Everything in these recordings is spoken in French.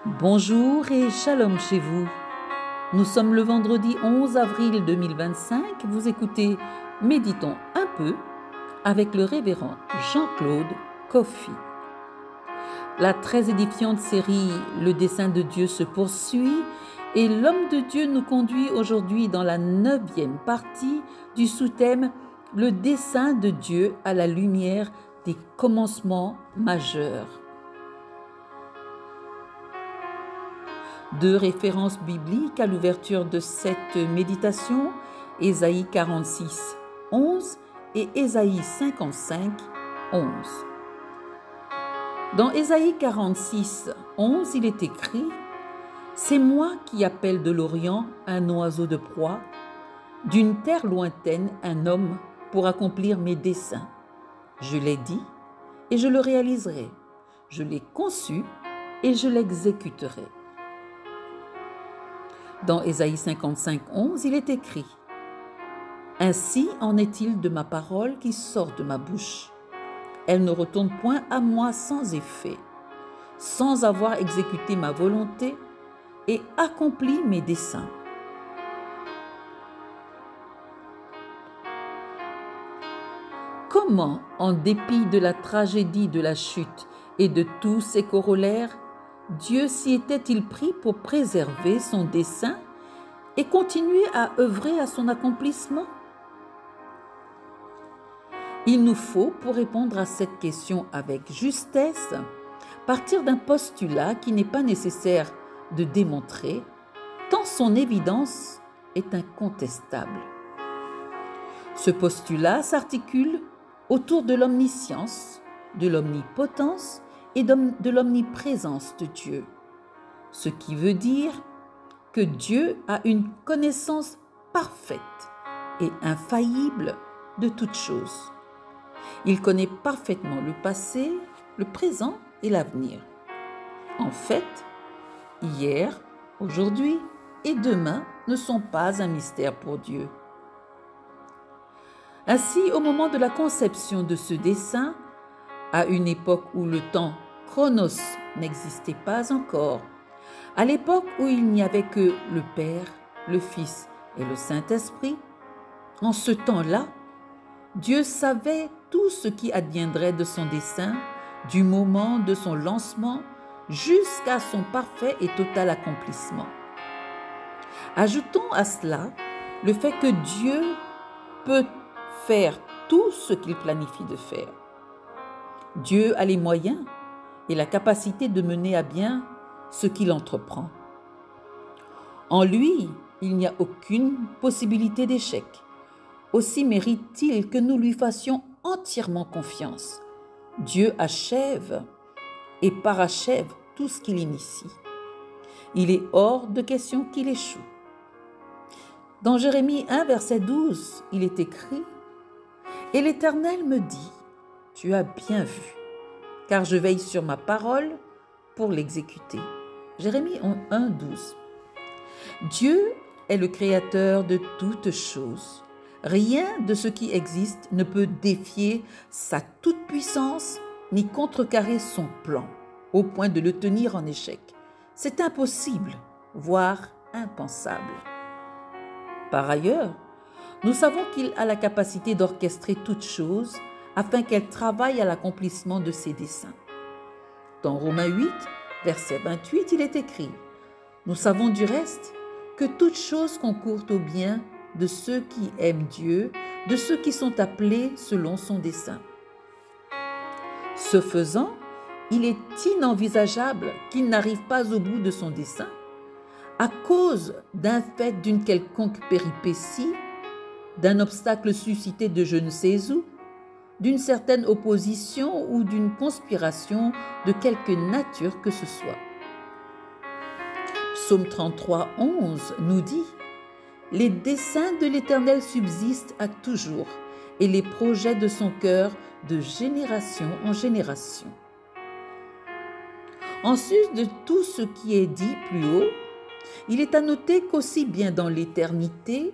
Bonjour et shalom chez vous. Nous sommes le vendredi 11 avril 2025. Vous écoutez Méditons un peu avec le révérend Jean-Claude Koffi. La très édifiante série Le dessein de Dieu se poursuit et l'homme de Dieu nous conduit aujourd'hui dans la 9e partie du sous-thème Le dessein de Dieu à la lumière des commencements majeurs. Deux références bibliques à l'ouverture de cette méditation, Ésaïe 46, 11 et Ésaïe 55, 11. Dans Ésaïe 46, 11, il est écrit « C'est moi qui appelle de l'Orient un oiseau de proie, d'une terre lointaine un homme pour accomplir mes desseins. Je l'ai dit et je le réaliserai, je l'ai conçu et je l'exécuterai. » Dans Ésaïe 55, 11, il est écrit « Ainsi en est-il de ma parole qui sort de ma bouche. Elle ne retourne point à moi sans effet, sans avoir exécuté ma volonté et accompli mes desseins. » Comment, en dépit de la tragédie de la chute et de tous ses corollaires, Dieu s'y était-il pris pour préserver son dessein et continuer à œuvrer à son accomplissement? Il nous faut, pour répondre à cette question avec justesse, partir d'un postulat qui n'est pas nécessaire de démontrer, tant son évidence est incontestable. Ce postulat s'articule autour de l'omniscience, de l'omnipotence et de l'omniprésence de Dieu, ce qui veut dire que Dieu a une connaissance parfaite et infaillible de toutes choses. Il connaît parfaitement le passé, le présent et l'avenir. En fait, hier, aujourd'hui et demain ne sont pas un mystère pour Dieu. Ainsi, au moment de la conception de ce dessein, à une époque où le temps chronos n'existait pas encore, à l'époque où il n'y avait que le Père, le Fils et le Saint-Esprit, en ce temps-là, Dieu savait tout ce qui adviendrait de son dessein, du moment de son lancement jusqu'à son parfait et total accomplissement. Ajoutons à cela le fait que Dieu peut faire tout ce qu'il planifie de faire. Dieu a les moyens et la capacité de mener à bien ce qu'il entreprend. En lui, il n'y a aucune possibilité d'échec. Aussi mérite-t-il que nous lui fassions entièrement confiance. Dieu achève et parachève tout ce qu'il initie. Il est hors de question qu'il échoue. Dans Jérémie 1, verset 12, il est écrit « Et l'Éternel me dit, tu as bien vu, car je veille sur ma parole pour l'exécuter. » Jérémie 1, 12. Dieu est le créateur de toutes choses. Rien de ce qui existe ne peut défier sa toute-puissance ni contrecarrer son plan, au point de le tenir en échec. C'est impossible, voire impensable. Par ailleurs, nous savons qu'il a la capacité d'orchestrer toutes choses afin qu'elles travaillent à l'accomplissement de ses desseins. Dans Romains 8, verset 28, il est écrit « Nous savons du reste que toutes choses concourent au bien de ceux qui aiment Dieu, de ceux qui sont appelés selon son dessein. » Ce faisant, il est inenvisageable qu'il n'arrive pas au bout de son dessein à cause d'un fait, d'une quelconque péripétie, d'un obstacle suscité de je ne sais où, d'une certaine opposition ou d'une conspiration de quelque nature que ce soit. Psaume 33, 11 nous dit « Les desseins de l'Éternel subsistent à toujours, et les projets de son cœur de génération en génération. » En sus de tout ce qui est dit plus haut, il est à noter qu'aussi bien dans l'éternité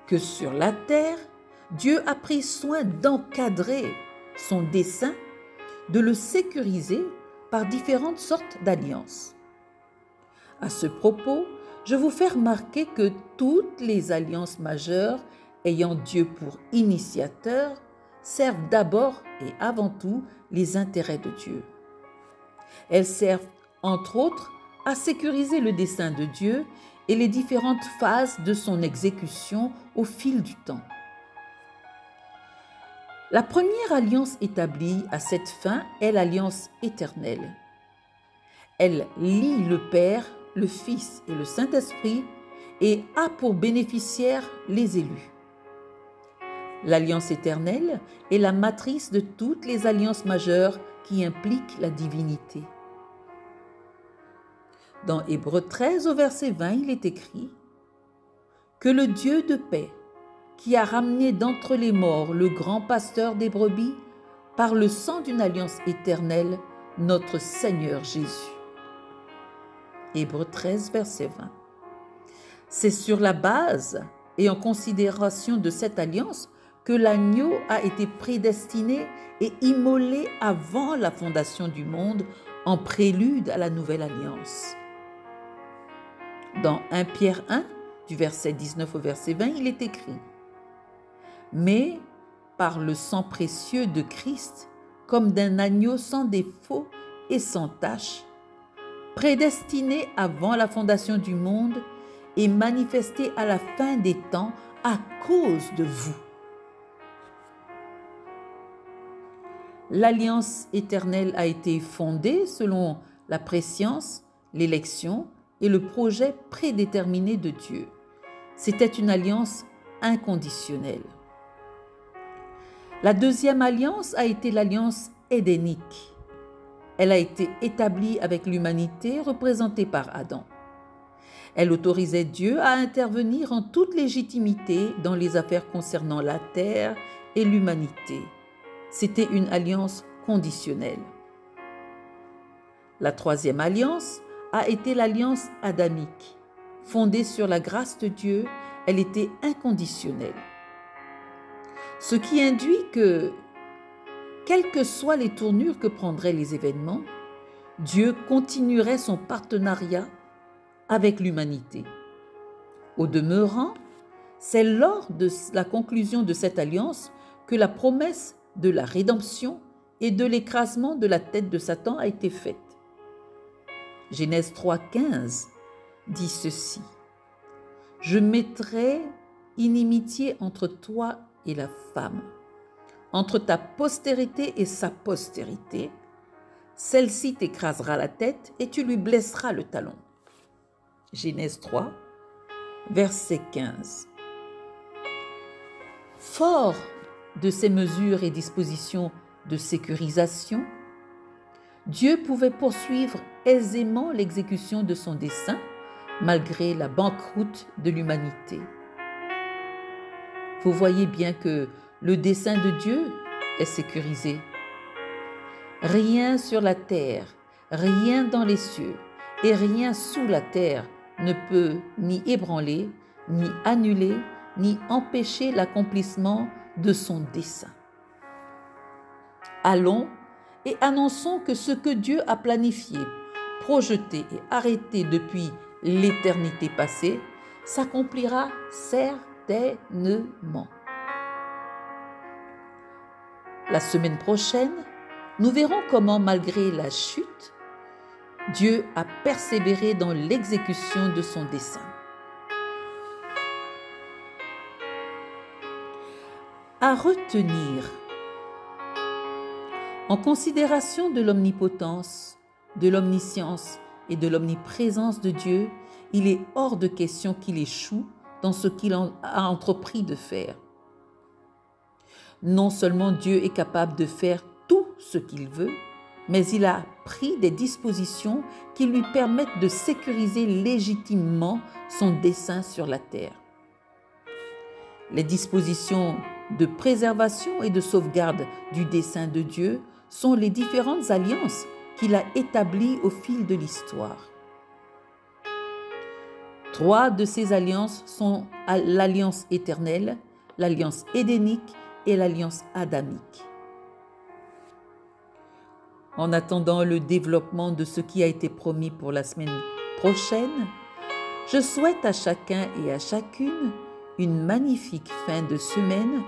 que sur la terre, Dieu a pris soin d'encadrer son dessein, de le sécuriser par différentes sortes d'alliances. À ce propos, je vous fais remarquer que toutes les alliances majeures ayant Dieu pour initiateur servent d'abord et avant tout les intérêts de Dieu. Elles servent, entre autres, à sécuriser le dessein de Dieu et les différentes phases de son exécution au fil du temps. La première alliance établie à cette fin est l'alliance éternelle. Elle lie le Père, le Fils et le Saint-Esprit et a pour bénéficiaires les élus. L'alliance éternelle est la matrice de toutes les alliances majeures qui impliquent la divinité. Dans Hébreux 13 au verset 20, il est écrit « Que le Dieu de paix, qui a ramené d'entre les morts le grand pasteur des brebis, par le sang d'une alliance éternelle, notre Seigneur Jésus. » Hébreux 13, verset 20. C'est sur la base et en considération de cette alliance que l'agneau a été prédestiné et immolé avant la fondation du monde en prélude à la nouvelle alliance. Dans 1 Pierre 1, du verset 19 au verset 20, il est écrit « Mais par le sang précieux de Christ, comme d'un agneau sans défaut et sans tache, prédestiné avant la fondation du monde et manifesté à la fin des temps à cause de vous. » L'alliance éternelle a été fondée selon la prescience, l'élection et le projet prédéterminé de Dieu. C'était une alliance inconditionnelle. La deuxième alliance a été l'alliance édénique. Elle a été établie avec l'humanité représentée par Adam. Elle autorisait Dieu à intervenir en toute légitimité dans les affaires concernant la terre et l'humanité. C'était une alliance conditionnelle. La troisième alliance a été l'alliance adamique. Fondée sur la grâce de Dieu, elle était inconditionnelle. Ce qui induit que, quelles que soient les tournures que prendraient les événements, Dieu continuerait son partenariat avec l'humanité. Au demeurant, c'est lors de la conclusion de cette alliance que la promesse de la rédemption et de l'écrasement de la tête de Satan a été faite. Genèse 3,15 dit ceci : « Je mettrai inimitié entre toi et la femme, entre ta postérité et sa postérité. Celle-ci t'écrasera la tête et tu lui blesseras le talon. » Genèse 3, verset 15. Fort de ces mesures et dispositions de sécurisation, Dieu pouvait poursuivre aisément l'exécution de son dessein malgré la banqueroute de l'humanité. Vous voyez bien que le dessein de Dieu est sécurisé. Rien sur la terre, rien dans les cieux et rien sous la terre ne peut ni ébranler, ni annuler, ni empêcher l'accomplissement de son dessein. Allons et annonçons que ce que Dieu a planifié, projeté et arrêté depuis l'éternité passée s'accomplira certainement. La semaine prochaine, nous verrons comment, malgré la chute, Dieu a persévéré dans l'exécution de son dessein. À retenir, en considération de l'omnipotence, de l'omniscience et de l'omniprésence de Dieu, il est hors de question qu'il échoue dans ce qu'il a entrepris de faire. Non seulement Dieu est capable de faire tout ce qu'il veut, mais il a pris des dispositions qui lui permettent de sécuriser légitimement son dessein sur la terre. Les dispositions de préservation et de sauvegarde du dessein de Dieu sont les différentes alliances qu'il a établies au fil de l'histoire. 3 de ces alliances sont l'alliance éternelle, l'alliance édénique et l'alliance adamique. En attendant le développement de ce qui a été promis pour la semaine prochaine, je souhaite à chacun et à chacune une magnifique fin de semaine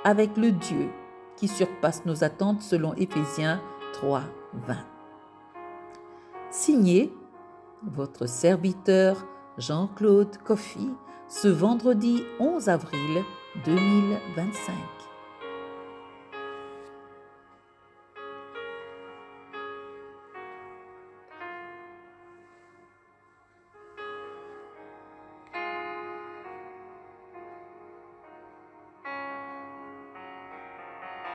avec le Dieu qui surpasse nos attentes selon Éphésiens 3, 20. Signé votre serviteur Jean-Claude Coffy, ce vendredi 11 avril 2025.